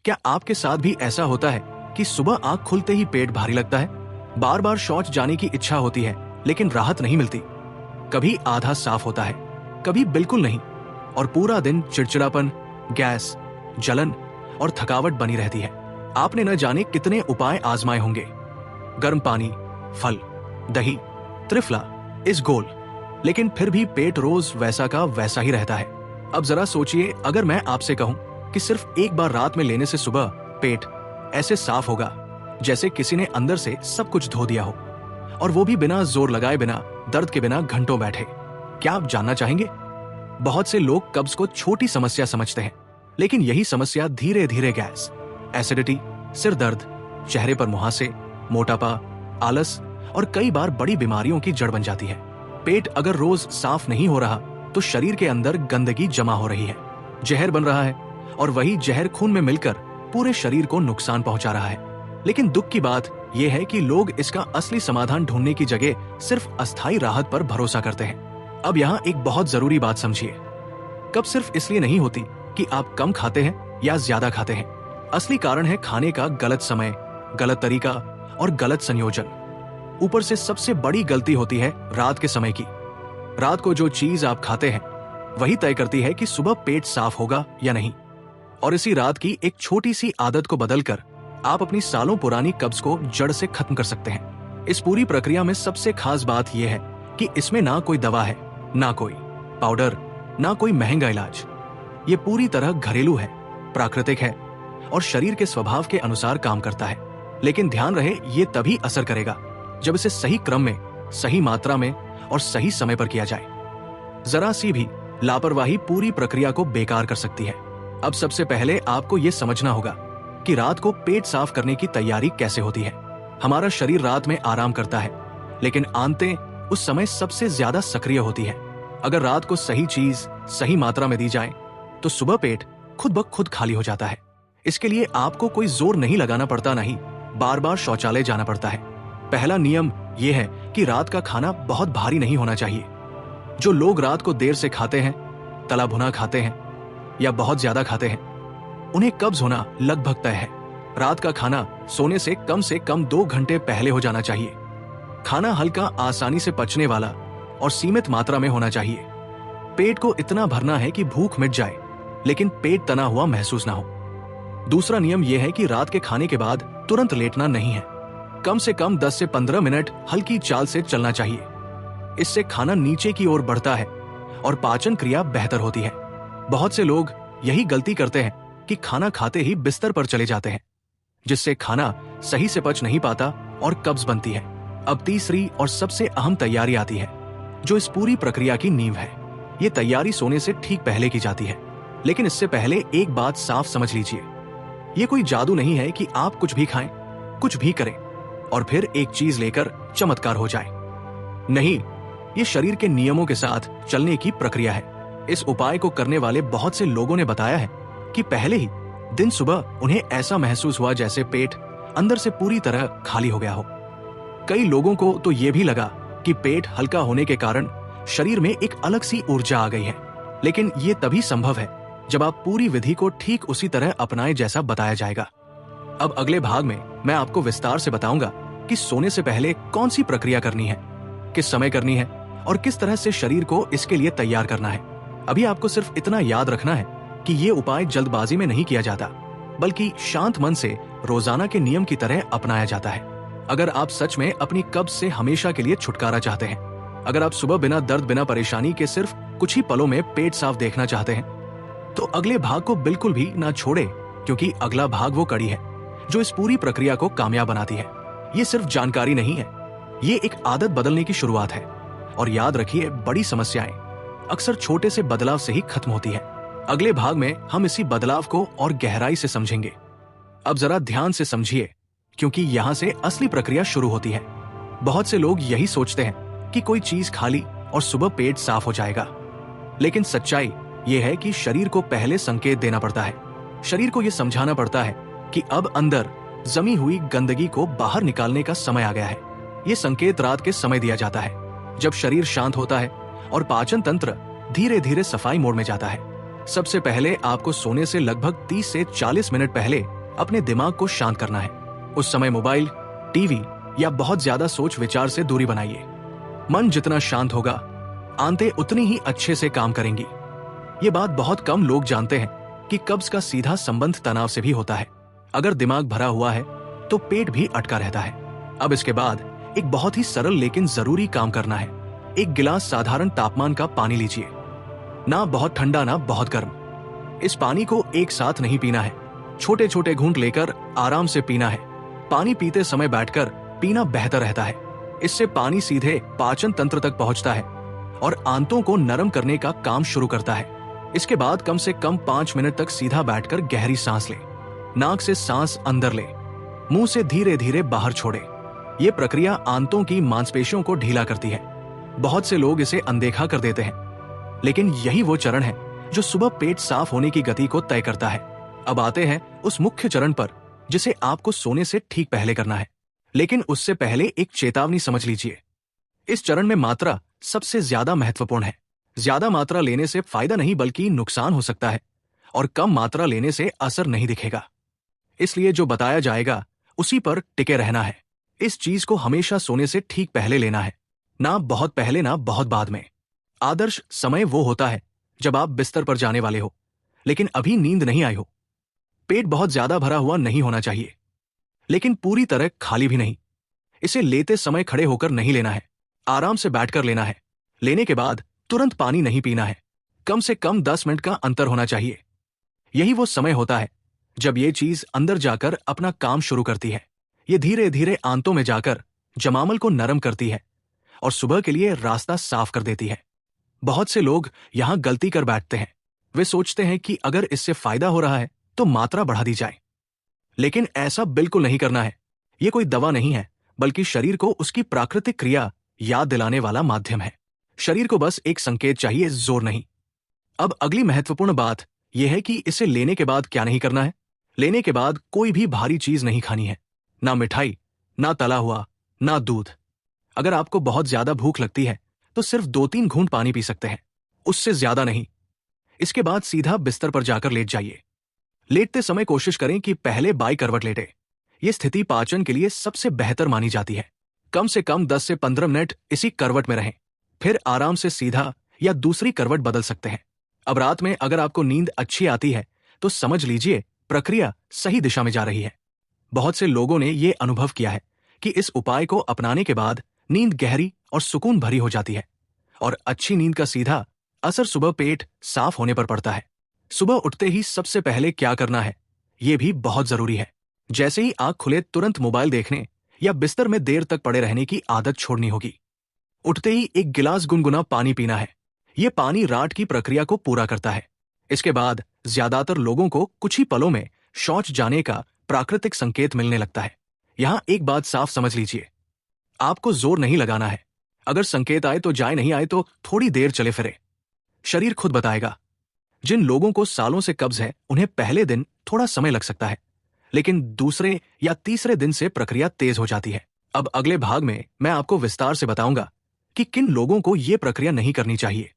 क्या आपके साथ भी ऐसा होता है कि सुबह आंख खुलते ही पेट भारी लगता है, बार बार शौच जाने की इच्छा होती है लेकिन राहत नहीं मिलती? कभी आधा साफ होता है, कभी बिल्कुल नहीं, और पूरा दिन चिड़चिड़ापन, गैस, जलन और थकावट बनी रहती है। आपने न जाने कितने उपाय आजमाए होंगे, गर्म पानी, फल, दही, त्रिफला, इसबगोल, लेकिन फिर भी पेट रोज वैसा का वैसा ही रहता है। अब जरा सोचिए, अगर मैं आपसे कहूं कि सिर्फ एक बार रात में लेने से सुबह पेट ऐसे साफ होगा जैसे किसी ने अंदर से सब कुछ धो दिया हो, और वो भी बिना जोर लगाए, बिना दर्द के, बिना घंटों बैठे, क्या आप जानना चाहेंगे? बहुत से लोग कब्ज को छोटी समस्या समझते हैं, लेकिन यही समस्या धीरे धीरे गैस, एसिडिटी, सिर दर्द, चेहरे पर मुहासे, मोटापा, आलस और कई बार बड़ी बीमारियों की जड़ बन जाती है। पेट अगर रोज साफ नहीं हो रहा तो शरीर के अंदर गंदगी जमा हो रही है, जहर बन रहा है, और वही जहर खून में मिलकर पूरे शरीर को नुकसान पहुंचा रहा है। लेकिन दुख की बात यह है कि लोग इसका असली समाधान ढूंढने की जगह सिर्फ अस्थायी राहत पर भरोसा करते हैं। अब यहाँ एक बहुत जरूरी बात समझिए, कब्ज सिर्फ इसलिए नहीं होती कि आप कम खाते हैं या ज्यादा खाते हैं। असली कारण है खाने का गलत समय, गलत तरीका और गलत संयोजन। ऊपर से सबसे बड़ी गलती होती है रात के समय की। रात को जो चीज आप खाते हैं वही तय करती है कि सुबह पेट साफ होगा या नहीं। और इसी रात की एक छोटी सी आदत को बदलकर आप अपनी सालों पुरानी कब्ज को जड़ से खत्म कर सकते हैं। इस पूरी प्रक्रिया में सबसे खास बात यह है कि इसमें ना कोई दवा है, ना कोई पाउडर, ना कोई महंगा इलाज। ये पूरी तरह घरेलू है, प्राकृतिक है और शरीर के स्वभाव के अनुसार काम करता है। लेकिन ध्यान रहे, ये तभी असर करेगा जब इसे सही क्रम में, सही मात्रा में और सही समय पर किया जाए। जरा सी भी लापरवाही पूरी प्रक्रिया को बेकार कर सकती है। अब सबसे पहले आपको यह समझना होगा कि रात को पेट साफ करने की तैयारी कैसे होती है। हमारा शरीर रात में आराम करता है, लेकिन आंतें उस समय सबसे ज्यादा सक्रिय होती है। अगर रात को सही चीज सही मात्रा में दी जाए तो सुबह पेट खुद ब खुद खाली हो जाता है। इसके लिए आपको कोई जोर नहीं लगाना पड़ता, नहीं बार बार शौचालय जाना पड़ता है। पहला नियम यह है कि रात का खाना बहुत भारी नहीं होना चाहिए। जो लोग रात को देर से खाते हैं, तला भुना खाते हैं या बहुत ज्यादा खाते हैं, उन्हें कब्ज होना लगभग तय है। रात का खाना सोने से कम 2 घंटे पहले हो जाना चाहिए। खाना हल्का, आसानी से पचने वाला और सीमित मात्रा में होना चाहिए। पेट को इतना भरना है कि भूख मिट जाए, लेकिन पेट तना हुआ महसूस ना हो। दूसरा नियम यह है कि रात के खाने के बाद तुरंत लेटना नहीं है। कम से कम 10 से 15 मिनट हल्की चाल से चलना चाहिए। इससे खाना नीचे की ओर बढ़ता है और पाचन क्रिया बेहतर होती है। बहुत से लोग यही गलती करते हैं कि खाना खाते ही बिस्तर पर चले जाते हैं, जिससे खाना सही से पच नहीं पाता और कब्ज बनती है। अब तीसरी और सबसे अहम तैयारी आती है, जो इस पूरी प्रक्रिया की नींव है। ये तैयारी सोने से ठीक पहले की जाती है। लेकिन इससे पहले एक बात साफ समझ लीजिए, ये कोई जादू नहीं है कि आप कुछ भी खाएं, कुछ भी करें और फिर एक चीज लेकर चमत्कार हो जाए। नहीं, ये शरीर के नियमों के साथ चलने की प्रक्रिया है। इस उपाय को करने वाले बहुत से लोगों ने बताया है कि पहले ही दिन सुबह उन्हें ऐसा महसूस हुआ जैसे पेट अंदर से पूरी तरह खाली हो गया हो। कई लोगों को तो ये भी लगा कि पेट हल्का होने के कारण शरीर में एक अलग सी ऊर्जा आ गई है। लेकिन ये तभी संभव है जब आप पूरी विधि को ठीक उसी तरह अपनाएं जैसा बताया जाएगा। अब अगले भाग में मैं आपको विस्तार से बताऊंगा कि सोने से पहले कौन सी प्रक्रिया करनी है, किस समय करनी है और किस तरह से शरीर को इसके लिए तैयार करना है। अभी आपको सिर्फ इतना याद रखना है कि ये उपाय जल्दबाजी में नहीं किया जाता, बल्कि शांत मन से रोजाना के नियम की तरह अपनाया जाता है। अगर आप सच में अपनी कब्ज से हमेशा के लिए छुटकारा चाहते हैं, अगर आप सुबह बिना दर्द, बिना परेशानी के सिर्फ कुछ ही पलों में पेट साफ देखना चाहते हैं, तो अगले भाग को बिल्कुल भी ना छोड़े, क्योंकि अगला भाग वो कड़ी है जो इस पूरी प्रक्रिया को कामयाब बनाती है। ये सिर्फ जानकारी नहीं है, ये एक आदत बदलने की शुरुआत है। और याद रखिए, बड़ी समस्याएं अक्सर छोटे से बदलाव से ही खत्म होती है। अगले भाग में हम इसी बदलाव को और गहराई से समझेंगे। अब जरा ध्यान से समझिए, क्योंकि यहाँ से असली प्रक्रिया शुरू होती है। बहुत से लोग यही सोचते हैं कि कोई चीज खा ली और सुबह पेट साफ हो जाएगा, लेकिन सच्चाई यह है कि शरीर को पहले संकेत देना पड़ता है। शरीर को यह समझाना पड़ता है कि अब अंदर जमी हुई गंदगी को बाहर निकालने का समय आ गया है। ये संकेत रात के समय दिया जाता है, जब शरीर शांत होता है और पाचन तंत्र धीरे धीरे सफाई मोड में जाता है। सबसे पहले आपको सोने से लगभग 30 से 40 मिनट पहले अपने दिमाग को शांत करना है। उस समय मोबाइल, टीवी या बहुत ज्यादा सोच विचार से दूरी बनाइए। मन जितना शांत होगा, आंतें उतनी ही अच्छे से काम करेंगी। ये बात बहुत कम लोग जानते हैं कि कब्ज का सीधा संबंध तनाव से भी होता है। अगर दिमाग भरा हुआ है तो पेट भी अटका रहता है। अब इसके बाद एक बहुत ही सरल लेकिन जरूरी काम करना है। एक गिलास साधारण तापमान का पानी लीजिए, ना बहुत ठंडा ना बहुत गर्म। इस पानी को एक साथ नहीं पीना है, छोटे छोटे घूंट लेकर आराम से पीना है। पानी पीते समय बैठकर पीना बेहतर रहता है। इससे पानी सीधे पाचन तंत्र तक पहुंचता है और आंतों को नरम करने का काम शुरू करता है। इसके बाद कम से कम 5 मिनट तक सीधा बैठकर गहरी सांस ले। नाक से सांस अंदर ले, मुंह से धीरे धीरे बाहर छोड़े। ये प्रक्रिया आंतों की मांसपेशियों को ढीला करती है। बहुत से लोग इसे अनदेखा कर देते हैं, लेकिन यही वो चरण है जो सुबह पेट साफ होने की गति को तय करता है। अब आते हैं उस मुख्य चरण पर जिसे आपको सोने से ठीक पहले करना है। लेकिन उससे पहले एक चेतावनी समझ लीजिए। इस चरण में मात्रा सबसे ज्यादा महत्वपूर्ण है। ज्यादा मात्रा लेने से फायदा नहीं बल्कि नुकसान हो सकता है, और कम मात्रा लेने से असर नहीं दिखेगा। इसलिए जो बताया जाएगा उसी पर टिके रहना है। इस चीज को हमेशा सोने से ठीक पहले लेना है, ना बहुत पहले ना बहुत बाद में। आदर्श समय वो होता है जब आप बिस्तर पर जाने वाले हो लेकिन अभी नींद नहीं आई हो। पेट बहुत ज्यादा भरा हुआ नहीं होना चाहिए, लेकिन पूरी तरह खाली भी नहीं। इसे लेते समय खड़े होकर नहीं लेना है, आराम से बैठकर लेना है। लेने के बाद तुरंत पानी नहीं पीना है। कम से कम 10 मिनट का अंतर होना चाहिए। यही वो समय होता है जब ये चीज अंदर जाकर अपना काम शुरू करती है। ये धीरे धीरे आंतों में जाकर जमामल को नरम करती है और सुबह के लिए रास्ता साफ कर देती है। बहुत से लोग यहां गलती कर बैठते हैं। वे सोचते हैं कि अगर इससे फायदा हो रहा है तो मात्रा बढ़ा दी जाए, लेकिन ऐसा बिल्कुल नहीं करना है। ये कोई दवा नहीं है, बल्कि शरीर को उसकी प्राकृतिक क्रिया याद दिलाने वाला माध्यम है। शरीर को बस एक संकेत चाहिए, जोर नहीं। अब अगली महत्वपूर्ण बात यह है कि इसे लेने के बाद क्या नहीं करना है। लेने के बाद कोई भी भारी चीज नहीं खानी है, ना मिठाई, ना तला हुआ, ना दूध। अगर आपको बहुत ज्यादा भूख लगती है तो सिर्फ 2-3 घूंट पानी पी सकते हैं, उससे ज्यादा नहीं। इसके बाद सीधा बिस्तर पर जाकर लेट जाइए। लेटते समय कोशिश करें कि पहले बाई करवट लेटे। यह स्थिति पाचन के लिए सबसे बेहतर मानी जाती है। कम से कम 10 से 15 मिनट इसी करवट में रहें, फिर आराम से सीधा या दूसरी करवट बदल सकते हैं। अब रात में अगर आपको नींद अच्छी आती है तो समझ लीजिए प्रक्रिया सही दिशा में जा रही है। बहुत से लोगों ने ये अनुभव किया है कि इस उपाय को अपनाने के बाद नींद गहरी और सुकून भरी हो जाती है, और अच्छी नींद का सीधा असर सुबह पेट साफ होने पर पड़ता है। सुबह उठते ही सबसे पहले क्या करना है, ये भी बहुत जरूरी है। जैसे ही आंख खुले तुरंत मोबाइल देखने या बिस्तर में देर तक पड़े रहने की आदत छोड़नी होगी। उठते ही एक गिलास गुनगुना पानी पीना है। यह पानी राट की प्रक्रिया को पूरा करता है। इसके बाद ज्यादातर लोगों को कुछ ही पलों में शौच जाने का प्राकृतिक संकेत मिलने लगता है। यहां एक बात साफ समझ लीजिए, आपको जोर नहीं लगाना है। अगर संकेत आए तो जाए, नहीं आए तो थोड़ी देर चले फिरे, शरीर खुद बताएगा। जिन लोगों को सालों से कब्ज है उन्हें पहले दिन थोड़ा समय लग सकता है, लेकिन दूसरे या तीसरे दिन से प्रक्रिया तेज हो जाती है। अब अगले भाग में मैं आपको विस्तार से बताऊंगा कि किन लोगों को यह प्रक्रिया नहीं करनी चाहिए,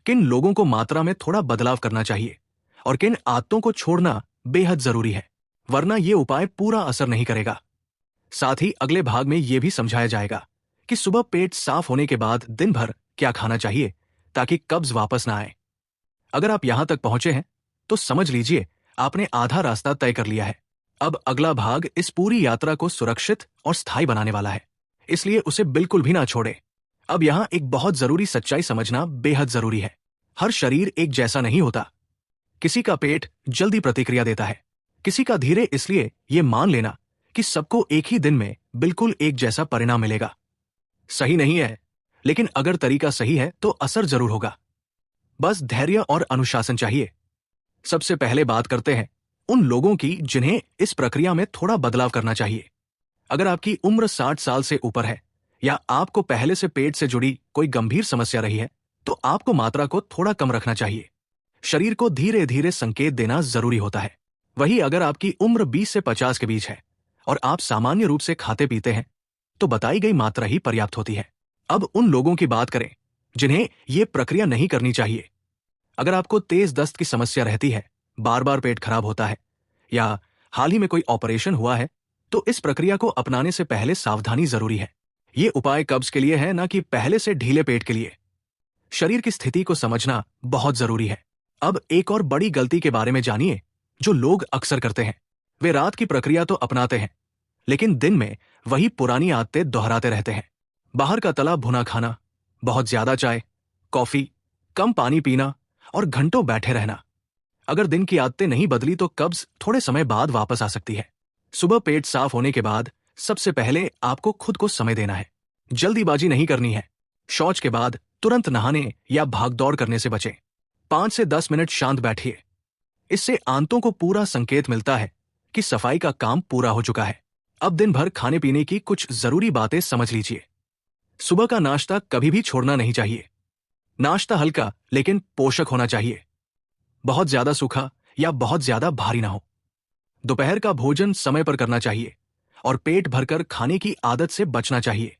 किन लोगों को मात्रा में थोड़ा बदलाव करना चाहिए और किन आदतों को छोड़ना बेहद जरूरी है, वरना यह उपाय पूरा असर नहीं करेगा। साथ ही अगले भाग में यह भी समझाया जाएगा कि सुबह पेट साफ होने के बाद दिन भर क्या खाना चाहिए ताकि कब्ज वापस ना आए। अगर आप यहां तक पहुंचे हैं तो समझ लीजिए आपने आधा रास्ता तय कर लिया है। अब अगला भाग इस पूरी यात्रा को सुरक्षित और स्थायी बनाने वाला है, इसलिए उसे बिल्कुल भी ना छोड़े। अब यहां एक बहुत जरूरी सच्चाई समझना बेहद जरूरी है। हर शरीर एक जैसा नहीं होता। किसी का पेट जल्दी प्रतिक्रिया देता है, किसी का धीरे। इसलिए यह मान लेना कि सबको एक ही दिन में बिल्कुल एक जैसा परिणाम मिलेगा सही नहीं है, लेकिन अगर तरीका सही है तो असर जरूर होगा। बस धैर्य और अनुशासन चाहिए। सबसे पहले बात करते हैं उन लोगों की जिन्हें इस प्रक्रिया में थोड़ा बदलाव करना चाहिए। अगर आपकी उम्र 60 साल से ऊपर है या आपको पहले से पेट से जुड़ी कोई गंभीर समस्या रही है तो आपको मात्रा को थोड़ा कम रखना चाहिए। शरीर को धीरे धीरे संकेत देना जरूरी होता है। वही अगर आपकी उम्र 20 से 50 के बीच है और आप सामान्य रूप से खाते पीते हैं तो बताई गई मात्रा ही पर्याप्त होती है। अब उन लोगों की बात करें जिन्हें यह प्रक्रिया नहीं करनी चाहिए। अगर आपको तेज दस्त की समस्या रहती है, बार बार पेट खराब होता है, या हाल ही में कोई ऑपरेशन हुआ है, तो इस प्रक्रिया को अपनाने से पहले सावधानी जरूरी है। ये उपाय कब्ज के लिए है, ना कि पहले से ढीले पेट के लिए। शरीर की स्थिति को समझना बहुत जरूरी है। अब एक और बड़ी गलती के बारे में जानिए जो लोग अक्सर करते हैं। वे रात की प्रक्रिया तो अपनाते हैं, लेकिन दिन में वही पुरानी आदतें दोहराते रहते हैं। बाहर का तला भुना खाना, बहुत ज्यादा चाय, कॉफी, कम पानी पीना और घंटों बैठे रहना। अगर दिन की आदतें नहीं बदली तो कब्ज थोड़े समय बाद वापस आ सकती है। सुबह पेट साफ होने के बाद सबसे पहले आपको खुद को समय देना है। जल्दीबाजी नहीं करनी है। शौच के बाद तुरंत नहाने या भागदौड़ करने से बचें। 5 से 10 मिनट शांत बैठिए। इससे आंतों को पूरा संकेत मिलता है कि सफाई का काम पूरा हो चुका है। अब दिन भर खाने पीने की कुछ जरूरी बातें समझ लीजिए। सुबह का नाश्ता कभी भी छोड़ना नहीं चाहिए। नाश्ता हल्का लेकिन पोषक होना चाहिए। बहुत ज्यादा सूखा या बहुत ज्यादा भारी ना हो। दोपहर का भोजन समय पर करना चाहिए और पेट भरकर खाने की आदत से बचना चाहिए।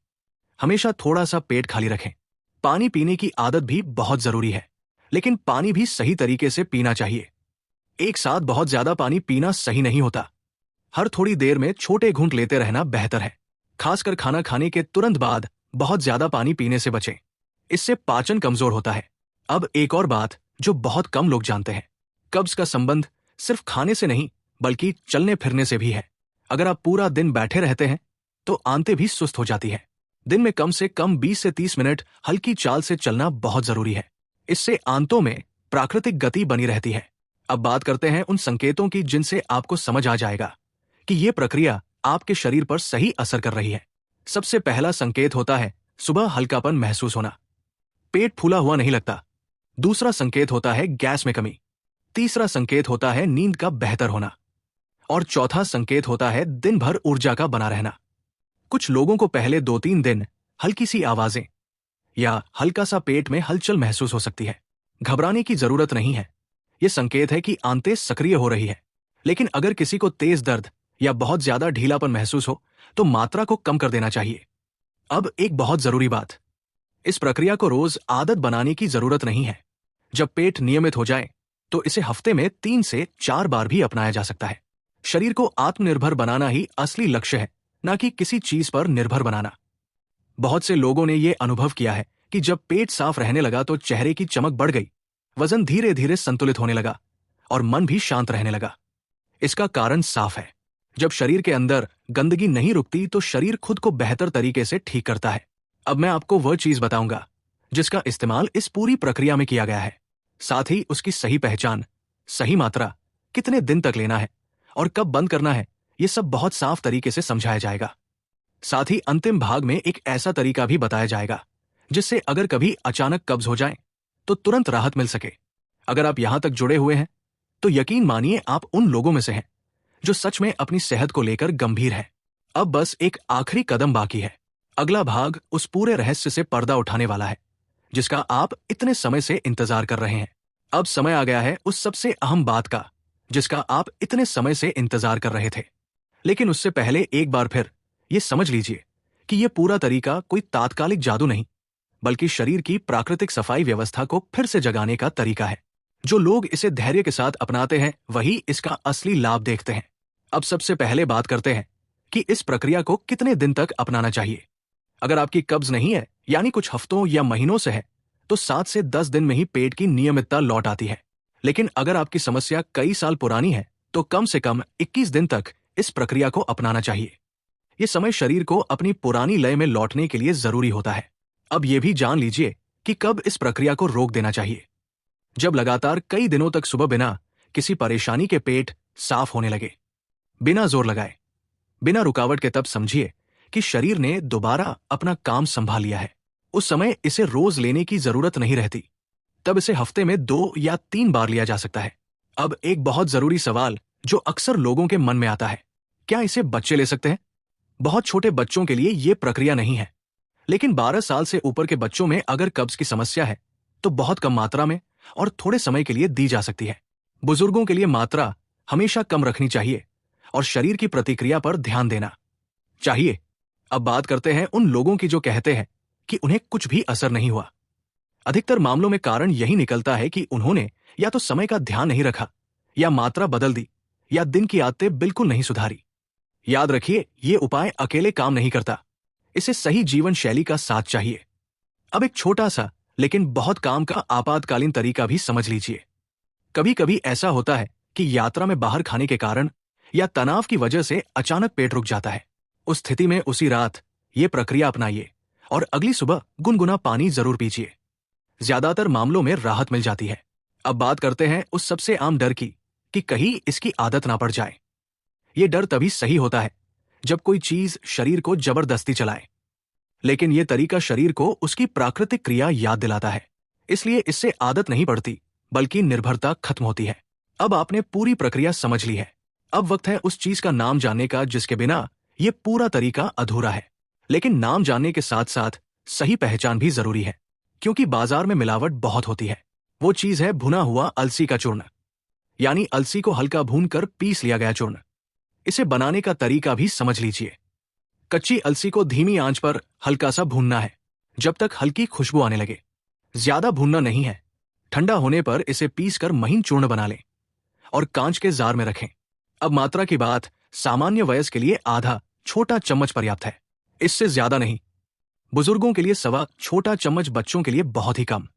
हमेशा थोड़ा सा पेट खाली रखें। पानी पीने की आदत भी बहुत जरूरी है, लेकिन पानी भी सही तरीके से पीना चाहिए। एक साथ बहुत ज्यादा पानी पीना सही नहीं होता। हर थोड़ी देर में छोटे घूंट लेते रहना बेहतर है। खासकर खाना खाने के तुरंत बाद बहुत ज्यादा पानी पीने से बचें। इससे पाचन कमजोर होता है। अब एक और बात जो बहुत कम लोग जानते हैं, कब्ज का संबंध सिर्फ खाने से नहीं बल्कि चलने फिरने से भी है। अगर आप पूरा दिन बैठे रहते हैं तो आंतें भी सुस्त हो जाती है। दिन में कम से कम 20 से 30 मिनट हल्की चाल से चलना बहुत जरूरी है। इससे आंतों में प्राकृतिक गति बनी रहती है। अब बात करते हैं उन संकेतों की जिनसे आपको समझ आ जाएगा कि ये प्रक्रिया आपके शरीर पर सही असर कर रही है। सबसे पहला संकेत होता है सुबह हल्कापन महसूस होना। पेट फूला हुआ नहीं लगता। दूसरा संकेत होता है गैस में कमी। तीसरा संकेत होता है नींद का बेहतर होना। और चौथा संकेत होता है दिन भर ऊर्जा का बना रहना। कुछ लोगों को पहले 2-3 दिन हल्की सी आवाजें या हल्का सा पेट में हलचल महसूस हो सकती है। घबराने की जरूरत नहीं है। यह संकेत है कि आंतें सक्रिय हो रही है। लेकिन अगर किसी को तेज दर्द या बहुत ज्यादा ढीलापन महसूस हो तो मात्रा को कम कर देना चाहिए। अब एक बहुत जरूरी बात, इस प्रक्रिया को रोज आदत बनाने की जरूरत नहीं है। जब पेट नियमित हो जाए तो इसे हफ्ते में 3 से 4 बार भी अपनाया जा सकता है। शरीर को आत्मनिर्भर बनाना ही असली लक्ष्य है, ना कि किसी चीज पर निर्भर बनाना। बहुत से लोगों ने यह अनुभव किया है कि जब पेट साफ रहने लगा तो चेहरे की चमक बढ़ गई, वजन धीरे धीरे संतुलित होने लगा और मन भी शांत रहने लगा। इसका कारण साफ है। जब शरीर के अंदर गंदगी नहीं रुकती तो शरीर खुद को बेहतर तरीके से ठीक करता है। अब मैं आपको वह चीज बताऊंगा जिसका इस्तेमाल इस पूरी प्रक्रिया में किया गया है। साथ ही उसकी सही पहचान, सही मात्रा, कितने दिन तक लेना है और कब बंद करना है, ये सब बहुत साफ तरीके से समझाया जाएगा। साथ ही अंतिम भाग में एक ऐसा तरीका भी बताया जाएगा जिससे अगर कभी अचानक कब्ज हो जाए तो तुरंत राहत मिल सके। अगर आप यहां तक जुड़े हुए हैं तो यकीन मानिए आप उन लोगों में से हैं जो सच में अपनी सेहत को लेकर गंभीर है। अब बस एक आखिरी कदम बाकी है। अगला भाग उस पूरे रहस्य से पर्दा उठाने वाला है जिसका आप इतने समय से इंतजार कर रहे हैं। अब समय आ गया है उस सबसे अहम बात का जिसका आप इतने समय से इंतजार कर रहे थे। लेकिन उससे पहले एक बार फिर ये समझ लीजिए कि यह पूरा तरीका कोई तात्कालिक जादू नहीं बल्कि शरीर की प्राकृतिक सफाई व्यवस्था को फिर से जगाने का तरीका है। जो लोग इसे धैर्य के साथ अपनाते हैं वही इसका असली लाभ देखते हैं। अब सबसे पहले बात करते हैं कि इस प्रक्रिया को कितने दिन तक अपनाना चाहिए। अगर आपकी कब्ज नहीं है, यानी कुछ हफ्तों या महीनों से है, तो 7 से 10 दिन में ही पेट की नियमितता लौट आती है। लेकिन अगर आपकी समस्या कई साल पुरानी है तो कम से कम 21 दिन तक इस प्रक्रिया को अपनाना चाहिए। यह समय शरीर को अपनी पुरानी लय में लौटने के लिए जरूरी होता है। अब यह भी जान लीजिए कि कब इस प्रक्रिया को रोक देना चाहिए। जब लगातार कई दिनों तक सुबह बिना किसी परेशानी के पेट साफ होने लगे, बिना जोर लगाए, बिना रुकावट के, तब समझिए कि शरीर ने दोबारा अपना काम संभाल लिया है। उस समय इसे रोज लेने की जरूरत नहीं रहती। तब इसे हफ्ते में 2 या 3 बार लिया जा सकता है। अब एक बहुत जरूरी सवाल जो अक्सर लोगों के मन में आता है, क्या इसे बच्चे ले सकते हैं? बहुत छोटे बच्चों के लिए यह प्रक्रिया नहीं है, लेकिन 12 साल से ऊपर के बच्चों में अगर कब्ज की समस्या है तो बहुत कम मात्रा में और थोड़े समय के लिए दी जा सकती है। बुजुर्गों के लिए मात्रा हमेशा कम रखनी चाहिए और शरीर की प्रतिक्रिया पर ध्यान देना चाहिए। अब बात करते हैं उन लोगों की जो कहते हैं कि उन्हें कुछ भी असर नहीं हुआ। अधिकतर मामलों में कारण यही निकलता है कि उन्होंने या तो समय का ध्यान नहीं रखा, या मात्रा बदल दी, या दिन की आदतें बिल्कुल नहीं सुधारी। याद रखिए, ये उपाय अकेले काम नहीं करता। इसे सही जीवन शैली का साथ चाहिए। अब एक छोटा सा लेकिन बहुत काम का आपातकालीन तरीका भी समझ लीजिए। कभी कभी ऐसा होता है कि यात्रा में बाहर खाने के कारण या तनाव की वजह से अचानक पेट रुक जाता है। उस स्थिति में उसी रात ये प्रक्रिया अपनाइए और अगली सुबह गुनगुना पानी जरूर पीजिए। ज्यादातर मामलों में राहत मिल जाती है। अब बात करते हैं उस सबसे आम डर की कि कहीं इसकी आदत ना पड़ जाए। ये डर तभी सही होता है जब कोई चीज शरीर को जबरदस्ती चलाए, लेकिन यह तरीका शरीर को उसकी प्राकृतिक क्रिया याद दिलाता है। इसलिए इससे आदत नहीं पड़ती, बल्कि निर्भरता खत्म होती है। अब आपने पूरी प्रक्रिया समझ ली है। अब वक्त है उस चीज का नाम जानने का जिसके बिना यह पूरा तरीका अधूरा है। लेकिन नाम जानने के साथ साथ सही पहचान भी जरूरी है, क्योंकि बाजार में मिलावट बहुत होती है। वो चीज है भुना हुआ अलसी का चूर्ण, यानी अलसी को हल्का भूनकर पीस लिया गया चूर्ण। इसे बनाने का तरीका भी समझ लीजिए। कच्ची अलसी को धीमी आंच पर हल्का सा भूनना है, जब तक हल्की खुशबू आने लगे। ज्यादा भूनना नहीं है। ठंडा होने पर इसे पीसकर महीन चूर्ण बना लें और कांच के जार में रखें। अब मात्रा की बात, सामान्य वयस्क के लिए आधा छोटा चम्मच पर्याप्त है, इससे ज्यादा नहीं। बुजुर्गों के लिए सवा छोटा चम्मच, बच्चों के लिए बहुत ही कम।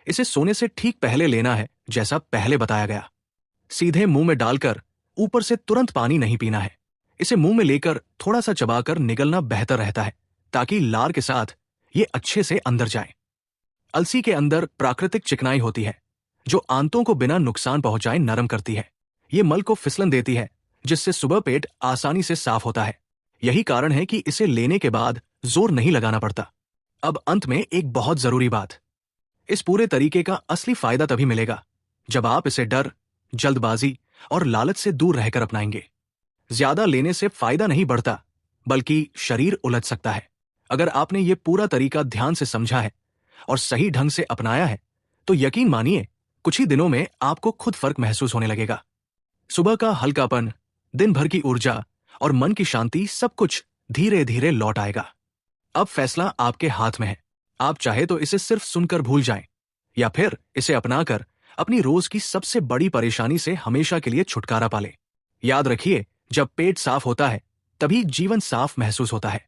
इसे सोने से ठीक पहले लेना है, जैसा पहले बताया गया। सीधे मुंह में डालकर ऊपर से तुरंत पानी नहीं पीना है। इसे मुंह में लेकर थोड़ा सा चबाकर निगलना बेहतर रहता है, ताकि लार के साथ ये अच्छे से अंदर जाए। अलसी के अंदर प्राकृतिक चिकनाई होती है, जो आंतों को बिना नुकसान पहुंचाए नरम करती है। ये मल को फिसलन देती है, जिससे सुबह पेट आसानी से साफ होता है। यही कारण है कि इसे लेने के बाद जोर नहीं लगाना पड़ता। अब अंत में एक बहुत जरूरी बात, इस पूरे तरीके का असली फायदा तभी मिलेगा जब आप इसे डर, जल्दबाजी और लालच से दूर रहकर अपनाएंगे। ज्यादा लेने से फायदा नहीं बढ़ता, बल्कि शरीर उलझ सकता है। अगर आपने ये पूरा तरीका ध्यान से समझा है और सही ढंग से अपनाया है, तो यकीन मानिए कुछ ही दिनों में आपको खुद फर्क महसूस होने लगेगा। सुबह का हल्कापन, दिन भर की ऊर्जा और मन की शांति, सब कुछ धीरे धीरे लौट आएगा। अब फैसला आपके हाथ में है। आप चाहे तो इसे सिर्फ सुनकर भूल जाएं, या फिर इसे अपनाकर अपनी रोज की सबसे बड़ी परेशानी से हमेशा के लिए छुटकारा पालें। याद रखिए, जब पेट साफ होता है, तभी जीवन साफ महसूस होता है।